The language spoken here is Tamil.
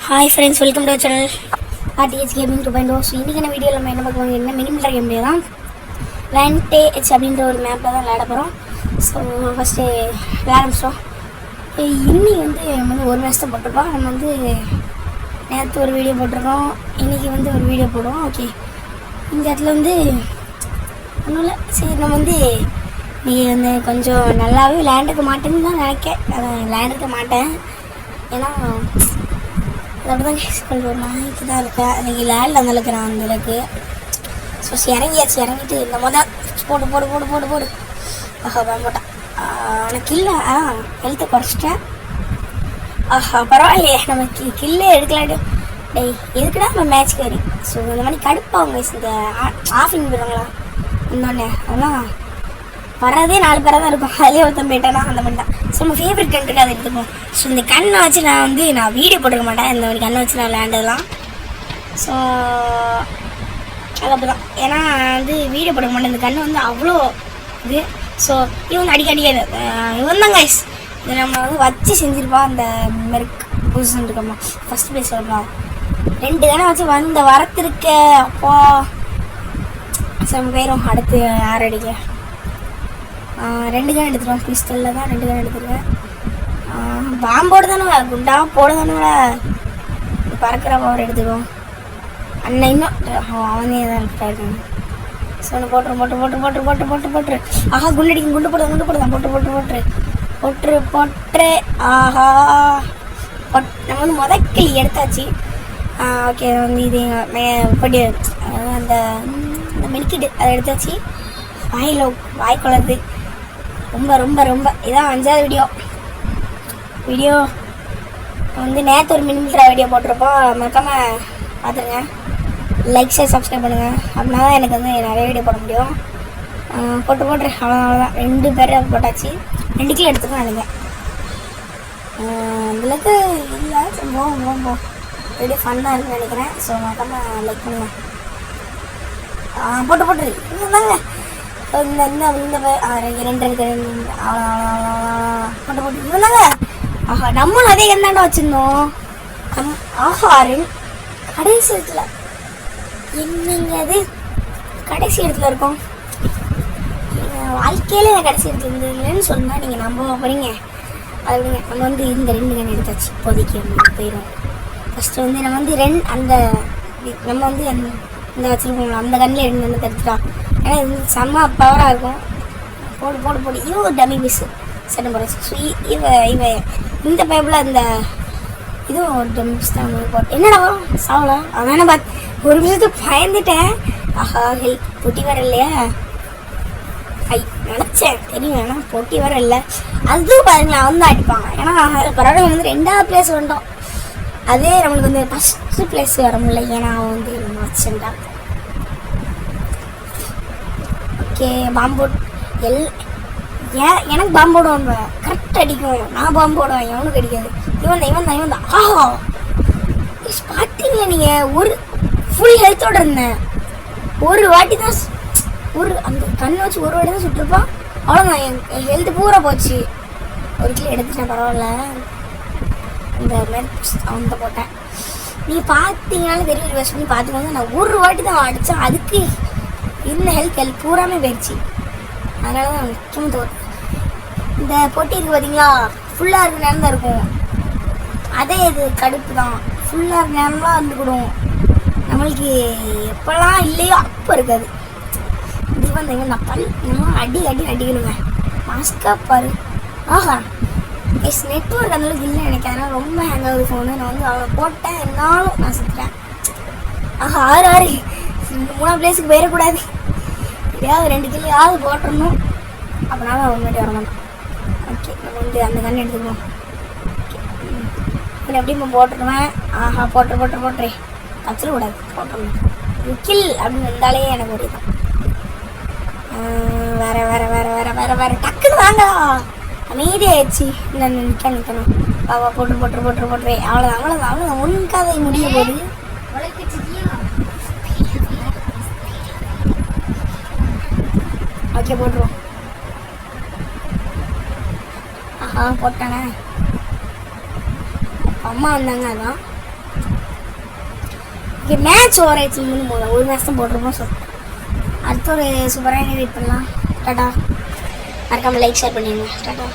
Hi friends, welcome to channel RTH Gaming 2.0. So இன்றைக்கான வீடியோவில் நம்ம என்ன பார்க்க என்ன மினிமல்டர் கேம்லேயே தான் வேன்டேஜ் அப்படின்ற ஒரு மேப்பில் தான் விளையாட போகிறோம். ஸோ ஃபஸ்ட்டு விளையாட ஆரம்பிச்சிட்டோம். இன்னைக்கு நம்ம ஒரு மேட்ச் தான் போட்டிருக்கோம். நம்ம நேற்று ஒரு வீடியோ போட்டிருக்கோம், இன்றைக்கி ஒரு வீடியோ போடுவோம். ஓகே, இந்த இடத்துல ஒன்றும் இல்லை. சரி, நம்ம நீ கொஞ்சம் நல்லாவே விளையாண்டுக்க மாட்டேன்னு தான் நினைக்கேன். விளையாண்டுக்க மாட்டேன், ஏன்னா அப்படிதான் கொஞ்சம் ஒரு நாளைக்கு தான் இருக்கேன். அன்றைக்கி லேண்டில் அந்தளவுக்கு நான் அந்தளவுக்கு. ஸோ இறங்கிட்டு இந்த மொதல் போடு போடு போடு போடு போடு ஆஹா போட்டேன். எனக்கு இல்லை, ஹெல்த்தை குறைச்சிட்டேன். ஆஹா பரவாயில்லையே, நம்ம கில்லே எடுக்கலாட்டு. டேய் எதுக்குடா நம்ம மேட்ச்க்கு வரி. ஸோ இந்த மாதிரி கடுப்பாங்க இந்த ஆஃபிங் போடுறாங்களா இன்னொன்று, அதெல்லாம் வர்றதே 4 பேராக தான் இருக்கும். அதிலே ஒருத்தன் போயிட்டேன்னா அந்த மாதிரி தான். ஸோ நம்ம ஃபேவரட் கண்ட்ருக்கு அதை எடுத்துப்போம். ஸோ இந்த கண்ணை வச்சு நான் வீடியோ போட்டுக்க மாட்டேன். இந்த மாதிரி கண்ணை வச்சு நான் விளையாண்டதுலாம். ஸோ அது அப்படி தான், ஏன்னா வீடியோ போட்டுக்க மாட்டேன். இந்த கண்ணு அவ்வளோ இது. ஸோ இவன் அடிக்காது. இவன் தான் கைஸ் இதை நம்ம வச்சு செஞ்சுருப்பான். அந்த மெர்க் பொசிஷன் இருக்கோம்மா, ஃபஸ்ட் ப்ளேஸ் வரலாம். 2 கண்ணை வச்சு வரத்திருக்க அப்பா. ஸோ நம்ம போயிடும் அடுத்து யார் அடிக்க. 2 கன் எடுத்துருவோம். பிஸ்டலில் தான் 2 கன் எடுத்துருவேன். பாம்போடு தானே, குண்டா போட தானே, பறக்கிற பவர் எடுத்துருவோம். அண்ணன் இன்னும் அவனே தான் இருக்காங்க. ஸோ ஒன்று போட்டுரு. ஆஹா குண்டு போடுதான் போட்டுரு. ஆஹா நம்ம முதக்கிளி எடுத்தாச்சு. ஓகே, இது படி அந்த மெடிக்கிட்டு அதை எடுத்தாச்சு. வாய் குளருது ரொம்ப ரொம்ப ரொம்ப. இதான் 5வது வீடியோ. நேற்று ஒரு மினிமல்டர் வீடியோ போட்டிருப்போம். மறக்காமல் பார்த்துருங்க. லைக் ஷேர் சப்ஸ்கிரைப் பண்ணுங்கள். அப்படின்னா தான் எனக்கு நிறைய வீடியோ போட முடியும். போட்டுரு. அவ்வளோதான் 2 பேரை போட்டாச்சு. 2 கிலோ எடுத்துக்கணும் நினைங்க. இதுலக்கு இல்லை போவோம் வீடியோ ஃபன்னாக இருக்குன்னு நினைக்கிறேன். ஸோ மறக்காமல் லைக் பண்ணுங்கள். போட்டுரு. தாங்க இந்த 2 போட்டு இவனாங்க. ஆஹா நம்மளும் அதே என்னடா வச்சுருந்தோம். ஆஹா கடைசி இடத்துல என்னங்க அது கடைசி இடத்துல இருக்கும். வாழ்க்கையில நான் கடைசி இடத்துல இருந்ததுன்னு சொன்னால் நீங்கள் நம்ப போகிறீங்க. அது விடுங்க. நம்ம இந்த 2 கன் எடுத்தாச்சு. இப்போதைக்கு போயிடும். ஃபஸ்ட்டு நம்ம நம்ம இந்த வச்சுருக்கோம். அந்த கண்ணில் 2 கண்ணு தடுத்துட்டா. ஏன்னா இது செம்ம பவராக இருக்கும். போடு. இவன் ஒரு டம்மி பீஸு சட்டம் போடுச்சு. ஸோ இவ இந்த பைப்பில் இந்த இதுவும் ஒரு டம்மி பீஸ் தான் போட்டு. என்னடா சாவலா அவனை பார்த்து ஒரு நிமிஷத்துக்கு பயந்துட்டேன். ஆஹா பொட்டி வர இல்லையா? நினச்சேன் தெரியும், ஏன்னா பொட்டி வர இல்லை. அதுவும் பாருங்களேன், அவன் தான் அடிப்பாங்க. ஏன்னா பரவாயில்ல 2வது பிளேஸ் வந்துட்டோம். அதே நம்மளுக்கு ஃபஸ்ட்டு பிளேஸ் வர முடியல, ஏன்னா அவன் நம்ம வச்சுட்டா. ஓகே, பாம்போட் எனக்கு பாம்போடுவான். கரெக்டாக அடிக்கும். நான் பாம்போடுவேன், எவனுக்கு அடிக்காது. இவன் தான். ஆஹா ஸ்டார்டிங்கில் நீங்கள் ஒரு ஃபுல் ஹெல்த்தோடு இருந்தேன். ஒரு வாட்டி தான் அந்த கண்ணை வச்சு ஒரு வாட்டி தான் சுட்டிருப்பான். அவ்வளோதான், என் ஹெல்த்து பூரா போச்சு. 1 கிலோ எடுத்துட்டேன், பரவாயில்ல. இந்த மாதிரி அவன் போட்டேன். நீங்கள் பார்த்தீங்கனாலும் தெரியும். ரிவர்ஸ் பண்ணி பார்த்துக்கோங்க. நான் ஒரு வாட்டி தான் அடித்தேன். அதுக்கு இன்னும் ஹெல்த் பூராமே போயிடுச்சு. அதனால தான் முக்கியமாக தோற்று. இந்த பொட்டி இருக்குது பார்த்தீங்களா, ஃபுல்லாக இருக்க நேரம் தான் இருக்கும். அதே இது கடுப்பு தான். ஃபுல்லாக இருக்க நேரம்லாம் வந்துக்கிடும். நம்மளுக்கு எப்போல்லாம் இல்லையோ அப்போ இருக்காது. இது நான் நம்ம அடிக்கணுங்க. மாஸ்காக பாரு. ஆஹா நெட்ஒர்க் அந்தளவுக்கு இல்லை எனக்கு. அதனால் ரொம்ப ஹேங் ஆகுது ஃபோனு. நான் அவளை போட்டேன், என்னாலும் நான் சுற்றுறேன். ஆஹா 6 3ஆம் பிளேஸுக்கு போயிடக்கூடாது. எப்படியாவது 2 கிலோயாவது போட்டுடணும். அப்படின்னா தான் முன்னாடி வரணும். ஓகே, நம்ம அந்த கண்ணை எடுத்துக்குவோம். ஓகே, எப்படியும் போட்டுருவேன். ஆஹா போட்டுரு வச்சிடக்கூடாது, போட்டுடணும். கில் அப்படின்னு இருந்தாலே எனக்கு ஒரு தான். வேற டக்குன்னு வாங்கடா. அமைதியாகிடுச்சு. இல்லை நிற்கணும். பாவா போட்டுரு. அவ்வளோதான் ஒன்றுக்காக முடிய போகுது. ஓகே, போட்டுருவோம். ஆஹா போட்டானே. அம்மா வந்தாங்க, அதான் ஓகே மேட்ச் ஓவர் ஆயிடுச்சு போதும் ஒரு மேட்ச் தான் போட்டிருப்போம். ஸோ அடுத்த ஒரு சூப்பராக வெயிட் பண்ணலாம். டாடா. மறக்காமல் லைக் ஷேர் பண்ணிடுங்க. டாடா.